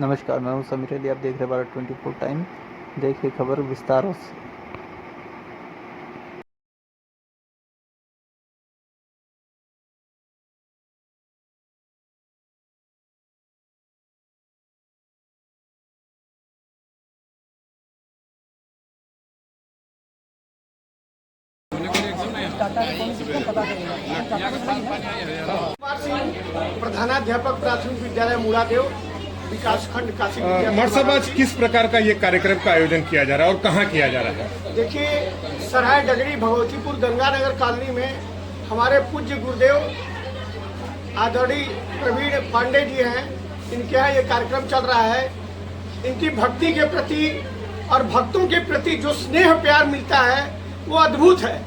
नमस्कार, मैं हूं समीर अली। आप देख रहे हैं भारत 24 टाइम। देखिए खबर विस्तारों से। प्रधानाध्यापक प्राथमिक विद्यालय मुड़ादेव विकास खंड काशी मठ साहब, आज किस प्रकार का ये कार्यक्रम का आयोजन किया जा रहा है और कहाँ किया जा रहा है? देखिए, सराय डगरी भगवतीपुर गंगानगर कॉलोनी में हमारे पूज्य गुरुदेव आदरणीय प्रवीण पांडे जी हैं। इनके यहाँ ये कार्यक्रम चल रहा है। इनकी भक्ति के प्रति और भक्तों के प्रति जो स्नेह प्यार मिलता है वो अद्भुत है।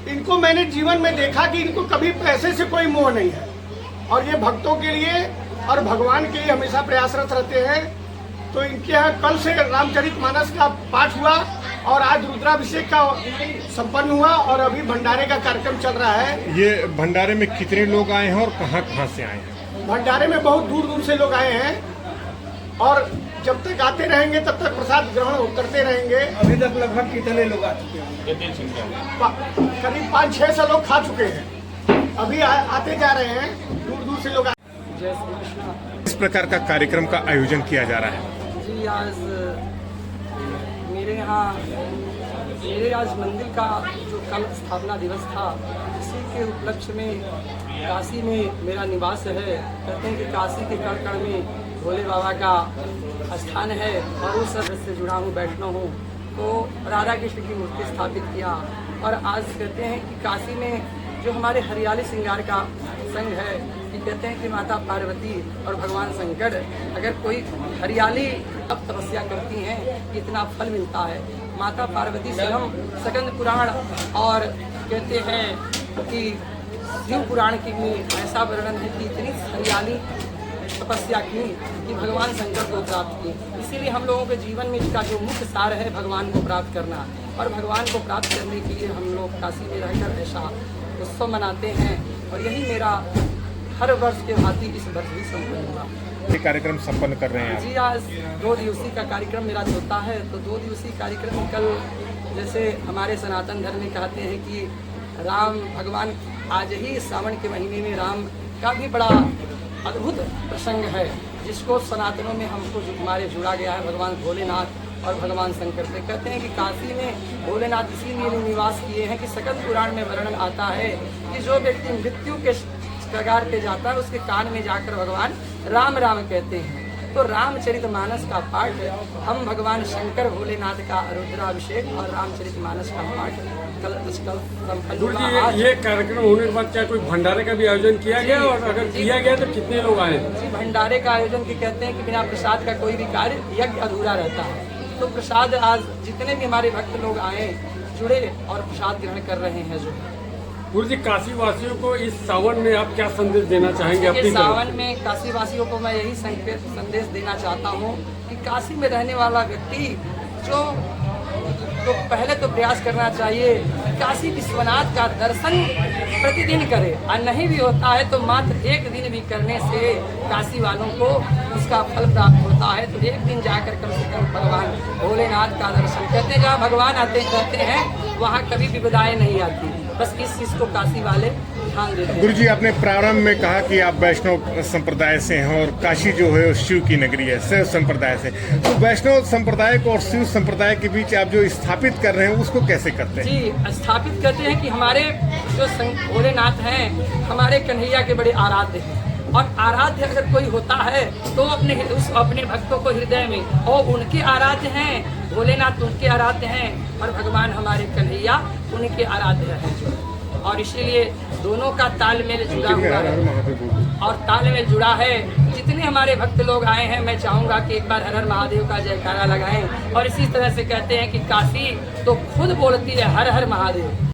इनको मैंने जीवन में देखा कि इनको कभी पैसे से कोई मोह नहीं है और ये भक्तों के लिए और भगवान के लिए हमेशा प्रयासरत रहते हैं। तो इनके यहाँ कल से रामचरितमानस का पाठ हुआ और आज रुद्राभिषेक का संपन्न हुआ और अभी भंडारे का कार्यक्रम चल रहा है। ये भंडारे में कितने लोग आए हैं और कहाँ से आए हैं? भंडारे में बहुत दूर दूर से लोग आए हैं और जब तक आते रहेंगे तब तक प्रसाद ग्रहण करते रहेंगे। अभी तक लगभग कितने लोग आ चुके हैं? करीब 500-600 लोग खा चुके हैं। अभी आते जा रहे हैं, दूर दूर से लोग। इस प्रकार का कार्यक्रम का आयोजन किया जा रहा है जी, आज मेरे आज मंदिर का जो कल स्थापना दिवस था, इसी के उपलक्ष्य में काशी में मेरा निवास है। कहते हैं कि काशी के कण कण में भोले बाबा का स्थान है और उस सब से जुड़ा हूँ, बैठना हूँ। तो राधा कृष्ण की मूर्ति स्थापित किया और आज कहते हैं कि काशी में जो हमारे हरियाली श्रृंगार का संघ है, कि कहते हैं कि माता पार्वती और भगवान शंकर अगर कोई हरियाली अब तपस्या करती हैं, इतना फल मिलता है। माता पार्वती स्वयं स्कंद पुराण और कहते हैं कि शिव पुराण की में ऐसा वर्णन है कि इतनी हरियाली तपस्या की कि भगवान शंकर को प्राप्त की। इसीलिए हम लोगों के जीवन में इसका जो मुख्य सार है भगवान को प्राप्त करना, और भगवान को प्राप्त करने के लिए हम लोग काशी में रहकर ऐसा उत्सव मनाते हैं। और यही मेरा हर वर्ष के भांति इस वर्ष भी संपन्न हुआ। ये कार्यक्रम संपन्न कर रहे हैं जी, आज 2 दिवसीय का कार्यक्रम मेरा होता है। तो 2 दिवसीय कार्यक्रम में कल जैसे हमारे सनातन धर्म में कहते हैं कि राम भगवान आज ही सावन के महीने में राम का भी बड़ा अद्भुत प्रसंग है, जिसको सनातनों में हमको हमारे जुड़ा गया है भगवान भोलेनाथ और भगवान शंकर से। कहते हैं कि काशी में भोलेनाथ इसीलिए निवास किए हैं कि स्कंद पुराण में वर्णन आता है कि जो व्यक्ति मृत्यु के कगार पे जाता है उसके कान में जाकर भगवान राम राम कहते हैं। तो रामचरितमानस का पाठ हम भगवान शंकर भोलेनाथ का रुद्राभिषेक और रामचरितमानस का पाठ कल संपन्न हुआ। ये कार्यक्रम होने के बाद क्या कोई भंडारे का भी आयोजन किया गया, और अगर किया गया तो कितने लोग आए? जी, भंडारे का आयोजन की कहते हैं कि बिना प्रसाद का कोई भी कार्य यज्ञ अधूरा रहता है। तो प्रसाद आज जितने भी हमारे भक्त लोग आए जुड़े और प्रसाद ग्रहण कर रहे हैं। जो गुरु जी, काशी वासियों को इस सावन में आप क्या संदेश देना चाहेंगे? अपनी सावन में काशी वासियों को मैं यही संदेश देना चाहता हूँ कि काशी में रहने वाला व्यक्ति जो तो पहले तो प्रयास करना चाहिए काशी विश्वनाथ का दर्शन प्रतिदिन करे, और नहीं भी होता है तो मात्र एक दिन भी करने से काशी वालों को उसका फल प्राप्त होता है। तो एक दिन जाकर कम से कम भगवान भोलेनाथ का दर्शन करते। जहाँ भगवान आते रहते हैं वहाँ कभी विपदाएं नहीं आती। बस इस चीज़ को काशी वाले ध्यान देते हैं। गुरु जी, आपने प्रारंभ में कहा कि आप वैष्णव संप्रदाय से हैं और काशी जो है शिव की नगरी है, शैव संप्रदाय से। तो वैष्णव संप्रदाय को और शिव संप्रदाय के बीच आप जो स्थापित कर रहे हैं उसको कैसे करते हैं? जी, स्थापित करते हैं कि हमारे जो भोलेनाथ हैं हमारे कन्हैया के बड़े आराध्य हैं, और आराध्य अगर कोई होता है तो अपने भक्तों को हृदय में, और उनके आराध्य हैं भोलेनाथ, उनके आराध्य हैं, और भगवान हमारे कन्हैया उनके आराध्य हैं। और इसीलिए दोनों का तालमेल जुड़ा हुआ है और तालमेल जुड़ा है। जितने हमारे भक्त लोग आए हैं, मैं चाहूँगा कि एक बार हर हर महादेव का जयकारा लगाएं। और इसी तरह से कहते हैं कि काशी तो खुद बोलती है हर हर महादेव।